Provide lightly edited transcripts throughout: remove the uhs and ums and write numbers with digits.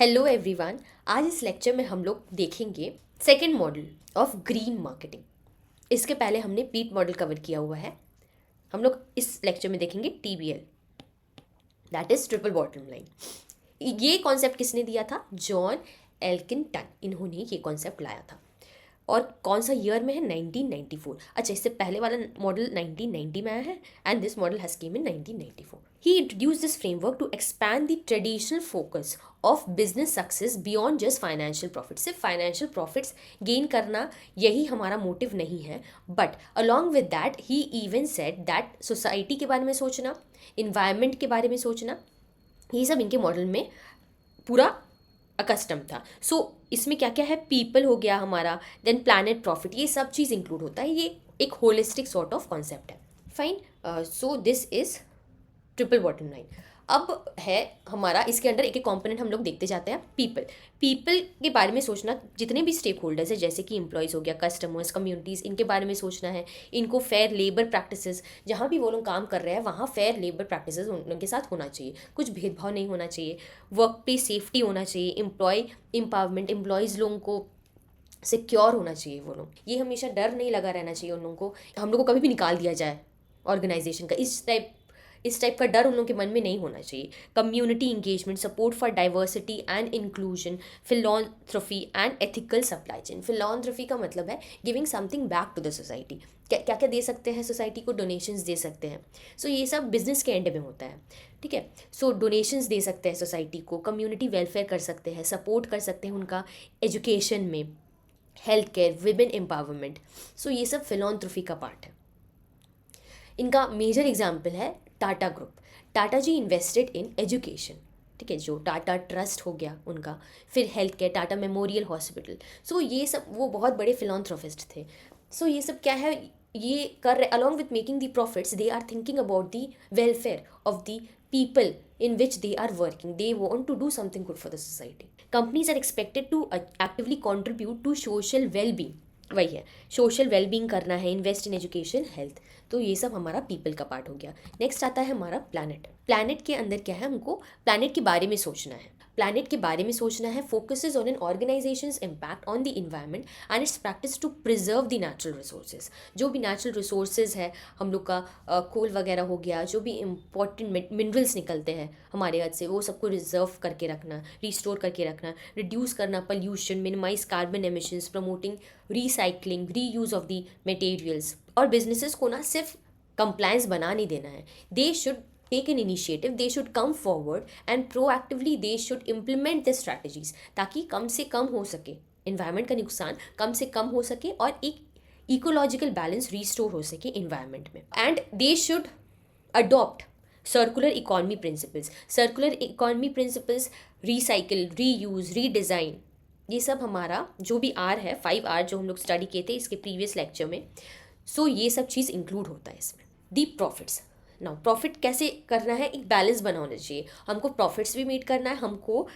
Hello everyone. आज इस lecture में हम लोग देखेंगे second model of green marketing. इसके पहले हमने पीट मॉडल कवर किया हुआ है। हम लोग इस लेक्चर में देखेंगे TBL, that is triple bottom line. ये कॉन्सेप्ट किसने दिया था? जॉन एल्किंटन, इन्होंने ये कॉन्सेप्ट लाया था। और कौन सा ईयर में है? 1994। अच्छा, इससे पहले वाला मॉडल 1990 में आया है and this model has came in 1994। He introduce this framework to expand the traditional focus of business success beyond just financial profit. सिर्फ फाइनेंशियल प्रॉफिट्स गेन करना यही हमारा मोटिव नहीं है, but along with that he even said that society के बारे में सोचना, इन्वायरमेंट के बारे में सोचना, ये सब इनके मॉडल में पूरा अकस्टम था। सो इसमें क्या क्या है? पीपल हो गया हमारा, देन प्लानट, प्रॉफिट, ये सब चीज़ इंक्लूड होता है। ये एक होलिस्टिक सॉर्ट ऑफ कॉन्सेप्ट है। Fine. So this is triple bottom line. अब है हमारा, इसके अंदर एक एक कंपोनेंट हम लोग देखते जाते हैं। पीपल, पीपल के बारे में सोचना, जितने भी स्टेक होल्डर्स है जैसे कि एम्प्लॉयज़ हो गया, कस्टमर्स, कम्युनिटीज़, इनके बारे में सोचना है। इनको फेयर लेबर प्रैक्टिसेस, जहाँ भी वो लोग काम कर रहे हैं वहाँ फेयर लेबर प्रैक्टिसेस उनके साथ होना चाहिए, कुछ भेदभाव नहीं होना चाहिए, वर्क प्लेस सेफ्टी होना चाहिए, एम्प्लॉय एम्पावरमेंट, एम्प्लॉयज़ लोगों को सिक्योर होना चाहिए। वो लोग, ये हमेशा डर नहीं लगा रहना चाहिए उन लोगों को, हम लोग को कभी भी निकाल दिया जाए ऑर्गेनाइजेशन का, इस टाइप का डर उन लोगों के मन में नहीं होना चाहिए। Community engagement, support for diversity and inclusion, philanthropy and ethical supply chain. Philanthropy का मतलब है giving something back to the society. क्या क्या क्या दे सकते हैं सोसाइटी को? डोनेशंस दे सकते हैं। सो ये सब बिजनेस के एंड में होता है, ठीक है। सो डोनेशंस दे सकते हैं सोसाइटी को, कम्युनिटी वेलफेयर कर सकते हैं, सपोर्ट कर सकते हैं उनका एजुकेशन में, हेल्थ केयर, विमेन एम्पावरमेंट। सो ये सब फिलॉन्थ्रफी का पार्ट है। इनका मेजर एग्जाम्पल है Tata group. Tata ji invested in education, ठीक है, जो टाटा ट्रस्ट हो गया उनका, फिर health care, Tata memorial hospital. So ये सब, वो बहुत बड़े फिलॉन्थ्रोफिस्ट थे। सो ये सब क्या है, ये कर रहे, along with making the profits they are thinking about the welfare of the people in which they are working. They want to do something good for the society. Companies are expected to actively contribute to social well-being. वही है, social wellbeing करना है, invest in education, health. तो ये सब हमारा people का part हो गया। नेक्स्ट आता है हमारा प्लानट। प्लानट के अंदर क्या है? हमको प्लानट के बारे में सोचना है। प्लानट के बारे में सोचना है, focuses on an organisation's impact on the environment and its practice to preserve the natural resources. जो भी नेचुरल रिसोर्सेज है हम लोग का, कोल वगैरह हो गया, जो भी इंपॉर्टेंट मिनरल्स निकलते हैं हमारे अर्थ से, वो सबको रिजर्व करके रखना, रिस्टोर करके रखना, रिड्यूस करना pollution, minimise carbon emissions, promoting recycling, reuse of the materials. और बिजनेसेस को ना सिर्फ कंप्लायंस बना नहीं देना है, they should take an initiative, they should come forward and proactively they should implement the strategies, ताकि कम से कम हो सके इन्वायरमेंट का नुकसान, कम से कम हो सके और एक इकोलॉजिकल बैलेंस रिस्टोर हो सके इन्वायरमेंट में। And they should adopt circular economy principles. Circular economy principles, recycle, reuse, redesign, ये सब हमारा जो भी आर है, 5R जो हम लोग स्टडी किए थे इसके प्रीवियस लेक्चर में। सो ये सब चीज़ इंक्लूड होता है इसमें। दी प्रॉफिट्स, नाउ प्रॉफिट कैसे करना है? एक बैलेंस बना होना चाहिए। हमको प्रॉफिट्स भी मीट करना है, हमको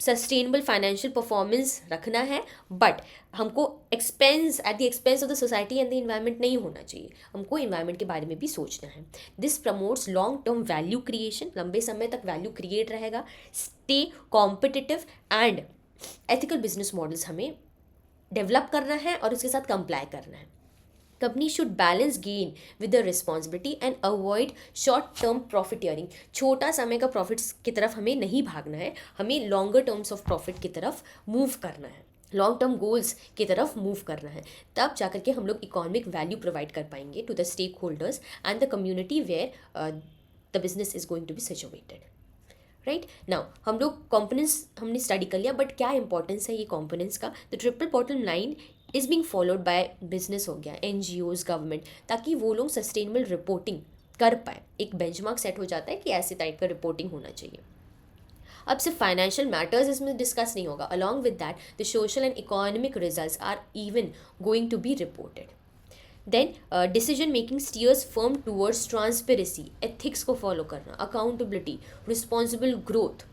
सस्टेनेबल फाइनेंशियल परफॉर्मेंस रखना है, बट हमको expense at the expense of the society and the environment नहीं होना चाहिए। हमको इन्वायरमेंट के बारे में भी सोचना है। This promotes long term value creation, लंबे समय तक वैल्यू क्रिएट रहेगा। Stay competitive and ethical business models हमें डेवलप करना है और उसके साथ कंप्लाई करना है। Company should balance gain with the responsibility and avoid short term profiteering. छोटा समय का प्रॉफिट्स की तरफ हमें नहीं भागना है, हमें लॉन्गर टर्म्स ऑफ प्रॉफिट की तरफ मूव करना है, लॉन्ग टर्म गोल्स की तरफ मूव करना है। तब जाकर के हम लोग इकोनॉमिक वैल्यू प्रोवाइड कर पाएंगे to the stakeholders and the community where the business is going to be situated. Right now हम लोग कॉम्पोनेंट्स हमने स्टडी कर लिया, बट क्या इंपॉर्टेंस है ये कॉम्पोनेंट्स का? The triple bottom line is being followed by business हो गया, NGOs, गवर्नमेंट, ताकि वो लोग सस्टेनेबल रिपोर्टिंग कर पाए। एक बेंचमार्क सेट हो जाता है कि ऐसे टाइप का रिपोर्टिंग होना चाहिए। अब सिर्फ फाइनेंशियल मैटर्स इसमें डिस्कस नहीं होगा, along with that the social and economic results are even going to be reported. Then decision making steers firm towards transparency, ethics को फॉलो करना, अकाउंटेबिलिटी, रिस्पॉन्सिबल ग्रोथ,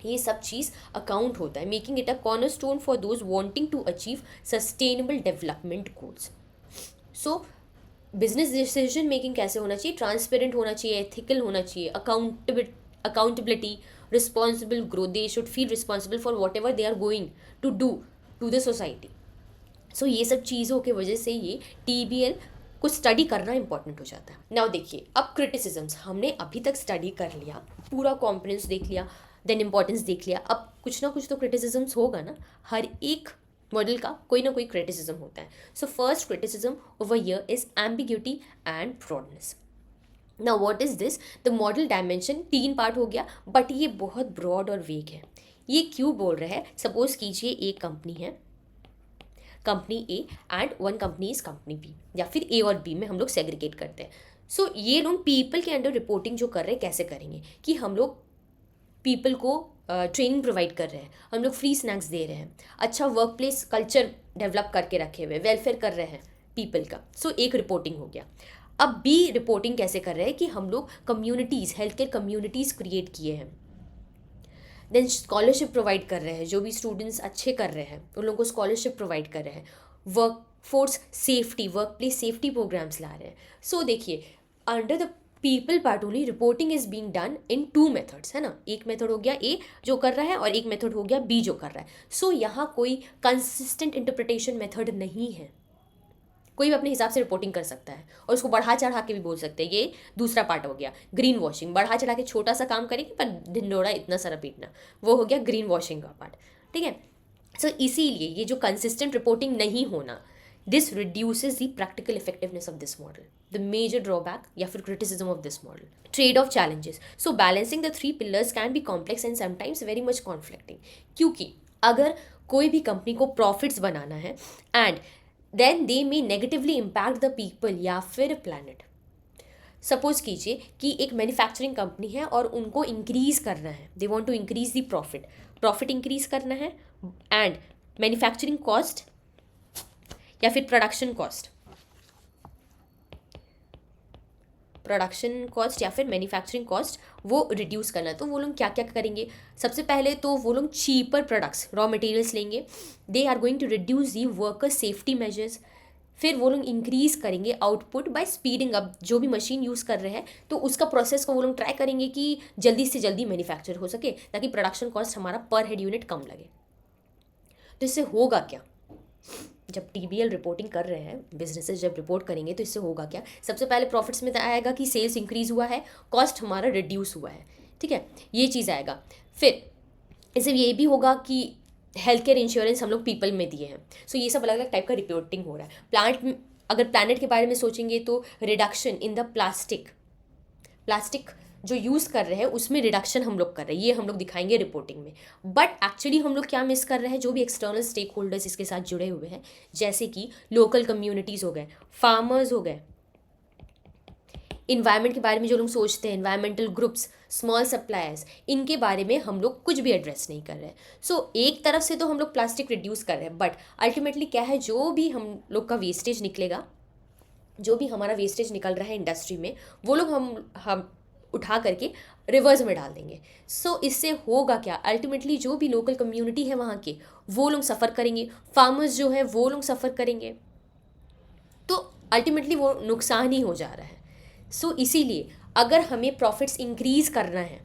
ये सब चीज़ अकाउंट होता है। Making it a cornerstone for those wanting to achieve sustainable development goals. So business decision making कैसे होना चाहिए? ट्रांसपेरेंट होना चाहिए, एथिकल होना चाहिए, accountability, responsible grow, they should feel responsible for whatever they are going to do to the society. So ये सब चीज़ों की वजह से ये TBL को स्टडी करना इंपॉर्टेंट हो जाता है. नाउ देखिए, अब क्रिटिसिजम्स हमने अभी तक स्टडी कर लिया, पूरा कॉम्पोनेंट्स देख लिया, देन इंपॉर्टेंस देख लिया. अब कुछ ना कुछ तो क्रिटिसिजम्स होगा ना, हर एक मॉडल का कोई ना कोई क्रिटिसिज्म होता है. So first criticism over here is ambiguity and broadness. Now what is this? The model dimension 3 part हो गया, बट ये बहुत ब्रॉड और वेग है. ये क्यों बोल रहे हैं? सपोज कीजिए एक कंपनी है, company A and one company is company B, या फिर ए और बी में हम लोग सेग्रीगेट करते हैं. सो ये लोग पीपल के अंडर रिपोर्टिंग जो कर रहे हैं कैसे करेंगे कि हम लोग पीपल को ट्रेनिंग प्रोवाइड कर रहे हैं, हम लोग फ्री स्नैक्स दे रहे हैं, अच्छा वर्क प्लेस कल्चर डेवलप करके रखे हुए, वेलफेयर कर रहे हैं पीपल का. सो एक रिपोर्टिंग हो गया. अब बी रिपोर्टिंग कैसे कर रहे हैं कि हम लोग communities, health care communities create किए हैं, देन स्कॉलरशिप प्रोवाइड कर रहे हैं, जो भी स्टूडेंट्स अच्छे कर रहे हैं उन लोगों को स्कॉलरशिप प्रोवाइड कर रहे हैं, work force safety, work place safety programmes ला रहे हैं. सो देखिए, under the people part only reporting is being done in 2 methods, है ना. एक मेथड हो गया ए जो कर रहा है और एक मेथड हो गया बी जो कर रहा है. सो यहाँ कोई कंसिस्टेंट इंटरप्रिटेशन मेथड नहीं है. कोई भी अपने हिसाब से रिपोर्टिंग कर सकता है और उसको बढ़ा चढ़ा के भी बोल सकते हैं. ये दूसरा पार्ट हो गया ग्रीन वॉशिंग, बढ़ा चढ़ा के छोटा सा काम करेंगे पर ढिंडोरा इतना सारा पीटना, वो हो गया ग्रीन वॉशिंग का पार्ट. ठीक है. सो इसीलिए ये जो कंसिस्टेंट रिपोर्टिंग नहीं होना, this reduces the practical effectiveness of this model. The major drawback या फिर criticism of this model. Trade off challenges. So balancing the 3 pillars can be complex and sometimes very much conflicting. क्योंकि अगर कोई भी company को profits बनाना है and then they may negatively impact the people या फिर प्लानट. सपोज कीजिए कि एक मैन्युफैक्चरिंग कंपनी है और उनको इंक्रीज करना है, they want to increase the profit increase करना है एंड मैन्युफैक्चरिंग कॉस्ट या फिर प्रोडक्शन कॉस्ट या फिर मैन्युफैक्चरिंग कॉस्ट वो रिड्यूस करना है. तो वो लोग क्या क्या करेंगे? सबसे पहले तो वो लोग चीपर प्रोडक्ट्स, रॉ मटेरियल्स लेंगे, they are going to reduce the worker safety measures. फिर वो लोग इंक्रीज करेंगे आउटपुट बाय स्पीडिंग अप, जो भी मशीन यूज़ कर रहे हैं तो उसका प्रोसेस को वो लोग ट्राई करेंगे कि जल्दी से जल्दी मैन्युफैक्चर हो सके ताकि प्रोडक्शन कॉस्ट हमारा पर हेड यूनिट कम लगे. तो इससे होगा क्या? जब TBL रिपोर्टिंग कर रहे हैं, बिजनेसेस जब रिपोर्ट करेंगे तो इससे होगा क्या? सबसे पहले प्रॉफिट्स में आएगा कि सेल्स इंक्रीज हुआ है, कॉस्ट हमारा रिड्यूस हुआ है. ठीक है, ये चीज़ आएगा. फिर इससे ये भी होगा कि हेल्थ केयर इंश्योरेंस हम लोग पीपल में दिए हैं. सो ये सब अलग अलग टाइप का रिपोर्टिंग हो रहा है. अगर प्लानट के बारे में सोचेंगे तो रिडक्शन इन द प्लास्टिक जो यूज़ कर रहे हैं उसमें रिडक्शन हम लोग कर रहे हैं, ये हम लोग दिखाएंगे रिपोर्टिंग में. बट एक्चुअली हम लोग क्या मिस कर रहे हैं? जो भी एक्सटर्नल स्टेक होल्डर्स इसके साथ जुड़े हुए हैं, जैसे कि लोकल कम्युनिटीज़ हो गए, फार्मर्स हो गए, इन्वायरमेंट के बारे में जो लोग सोचते हैं, इन्वायरमेंटल ग्रुप्स, स्मॉल सप्लायर्स, इनके बारे में हम लोग कुछ भी एड्रेस नहीं कर रहे हैं. सो एक तरफ से तो हम लोग प्लास्टिक रिड्यूस कर रहे हैं, बट अल्टीमेटली क्या है, जो भी हम लोग का वेस्टेज निकलेगा, जो भी हमारा वेस्टेज निकल रहा है इंडस्ट्री में, वो लोग हम उठा करके रिवर्स में डाल देंगे. सो इससे होगा क्या? अल्टीमेटली जो भी लोकल कम्युनिटी है वहाँ के, वो लोग सफ़र करेंगे, फार्मर्स जो है वो लोग सफ़र करेंगे, तो अल्टीमेटली वो नुकसान ही हो जा रहा है. सो इसीलिए अगर हमें प्रॉफिट्स इंक्रीज करना है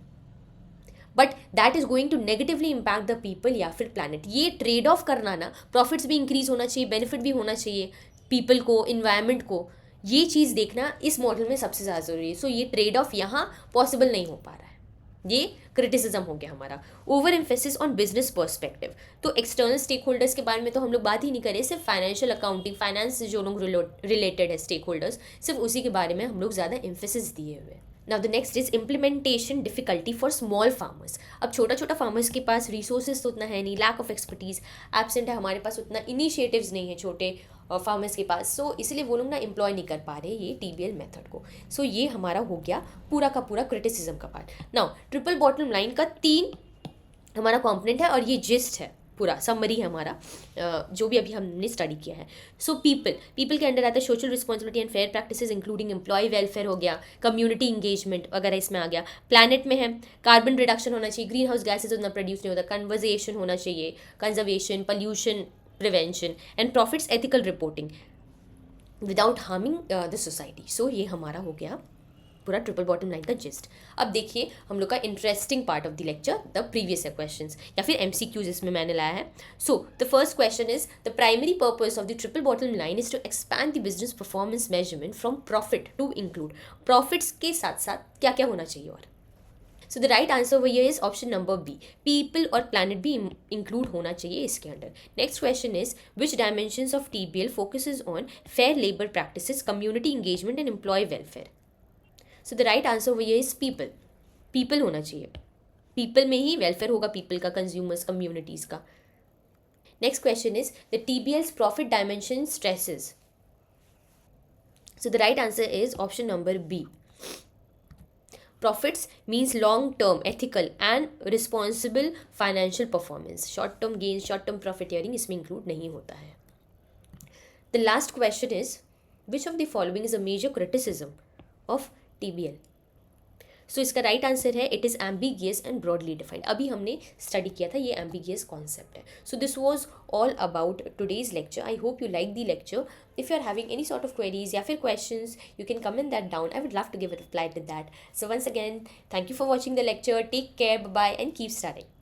but that is going to negatively impact the people या फिर प्लानट, ये ट्रेड ऑफ करना ना, प्रॉफिट्स भी इंक्रीज होना चाहिए, बेनिफिट भी होना चाहिए पीपल को, इन्वायरमेंट को, ये चीज़ देखना इस मॉडल में सबसे ज़्यादा ज़रूरी है. सो ये ट्रेड ऑफ यहाँ पॉसिबल नहीं हो पा रहा है. ये क्रिटिसिज्म हो गया हमारा. Over emphasis on business perspective. तो एक्सटर्नल स्टेक होल्डर्स के बारे में तो हम लोग बात ही नहीं करें, सिर्फ फाइनेंशियल अकाउंटिंग, फाइनेंस से जो लोग रिलेटेड है स्टेक होल्डर्स, सिर्फ उसी के बारे में हम लोग ज़्यादा एम्फेसिस दिए हुए हैं. Now the next is implementation difficulty for small farmers. अब छोटा फार्मर्स के पास रिसोर्सेज तो उतना है नहीं, लैक ऑफ एक्सपर्टीज एब्सेंट है, हमारे पास उतना इनिशिएटिव्स नहीं है छोटे फार्मर्स के पास. सो इसलिए वो लोग ना एम्प्लॉय नहीं कर पा रहे ये TBL मेथड को. सो ये हमारा हो गया पूरा का पूरा क्रिटिसिज्म का part. Now triple bottom line का 3 हमारा कॉम्पोनेंट है और ये जिस्ट है, पूरा समरी है हमारा जो भी अभी हमने स्टडी किया है. सो पीपल के अंडर आता है social responsibility and fair practices including employee welfare हो गया, कम्युनिटी इंगेजमेंट वगैरह इसमें आ गया. प्लानट में है कार्बन रिडक्शन होना चाहिए, ग्रीन हाउस गैसेज उतना प्रोड्यूस नहीं होता, कन्वर्जेशन होना चाहिए, conservation, pollution prevention and profits ethical reporting without harming the society. So ये हमारा हो गया पूरा ट्रिपल बॉटम लाइन का जिस्ट। अब देखिए हम लोग का interesting part of the lecture, the previous questions या फिर एमसीक्यूज इसमें मैंने लाया है। So the first question is the primary purpose of the triple bottom line is to expand the business performance measurement from profit to include, profits के साथ साथ क्या क्या होना चाहिए और। So the right answer over here is option number B, people और planet भी इंक्लूड होना चाहिए इसके अंदर। Next question is which dimensions of TBL focuses on fair labour practices, community engagement and employee welfare. So the right answer over here is people, people होना चाहिए, people में ही वेलफेयर होगा, पीपल का, कंज्यूमर्स, कम्युनिटीज का। Next question is the TBL's profit dimension stresses. So the right answer is option number B, profits means long term ethical and responsible financial performance, short term gains, short term profiteering इसमें include नहीं होता है। The last question is which of the following is a major criticism of TBL? So इसका right answer है it is ambiguous and broadly defined. अभी हमने study किया था, ये एम्बिगियस कॉन्सेप्ट है। So this was all about today's lecture. I hope you like the lecture. If you are having any sort of queries या फिर questions, you can comment that down. I would love to give a reply to that. So once again, thank you for watching the lecture. Take care, bye and keep studying.